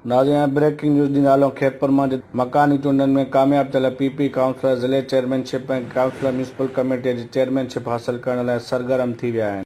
नाज़रीन breaking news दी नालों खेतपुर मां मकानी चूंडनि में कामयाब थियल पीपी काउंसलर ज़िले चेयरमैनशिप ऐं काउंसलर म्यूनिसिपल कमेटी जी चेयरमैनशिप हासिल करण लाइ सरगर्म थी विया आहिनि।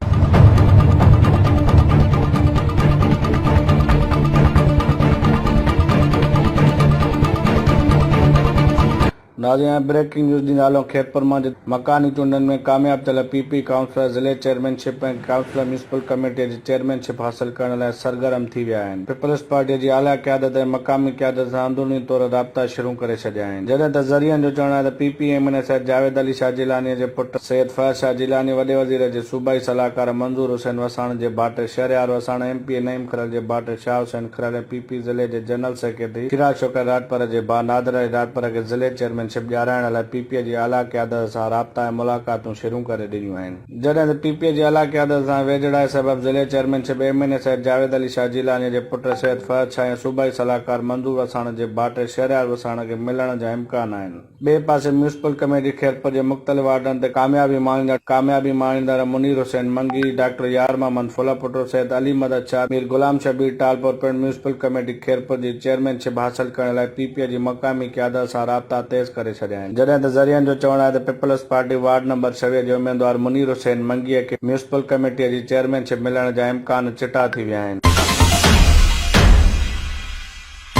नाज़रीन ब्रेकिंग न्यूज़ दी नालों खेतपुर मां मकानी चूंडनि में कामयाब थियल पीपी काउंसलर ज़िले चेयरमैनशिप ऐं काउंसलर म्यूनिसिपल कमेटी जी चेयरमैनशिप हासिल करण लाइ सरगर्म थी विया आहिनि। पीपल्स पार्टी जी आला क़यादत ऐं मक़ामी क़यादत सां अंदरूनी तौर राब्ता शुरू करे छॾिया आहिनि। जॾहिं त ज़रियनि जो चवणु आहे त पीपी एमएनए सैयद जावेद अली शाह जिलानी जे पुट सैयद फहद शाह जिलानी, वॾे वज़ीर जे सूबाई सलाहकार मंज़ूर हुसैन वसाण जे भाइटे शहरयार वसाण, एमपी नईम खरल जे भाइटे शाह हुसैन खरल ऐं पीपी ज़िले जे जनरल सेक्रेटरी चिराग शौकत राजपर जे भाउ नादिर अली राजपर खे ज़िले चेयरमैनशिप ॾियाराइण लाइ पीपीए जी आला क़यादत सां राब्ता ऐं मुलाक़ातूं शुरू करे ॾिनियूं आहिनि। जॾहिं त पीपीए जी आला क़यादत सां वेझड़ाए सबबि ज़िले चेयरमैनशिप एमएनए सैयद जावेद अली शाह जिलानी जे पुट सैयद फहद शाह ऐं सूबाई सलाहकार मंज़ूर वसाण जे भाइटे शहरयार वसाण खे मिलण जा इम्कान आहिनि। ॿिए पासे म्यूनिसिपल कमेटी खेतपुर जे मुख़्तलिफ़ वार्डनि ते कामयाबी माणींदड़ मुनीर हुसैन मंगी, डॉक्टर यार मोहम्मद फुलापुटो, सैयद अली मदद शाह, मीर गुलाम शबीर टालपुर पिणु म्यूनिसिपल कमेटी खेतपुर जी चेयरमैनशिप हासिल करण लाइ पीपीए जी मक़ामी क़यादत सां राब्ता तेज़ करे छॾिया आहिनि। जॾहिं त ज़रियनि जो चवणु आहे त पीपल्स पार्टी वार्ड नंबर 26 जे उम्मीदवार मुनीर हुसैन मंगीअ खे म्यूनिसिपल कमेटीअ जी चेयरमैनशिप मिलण जा इम्कान चिटा थी विया आहिनि।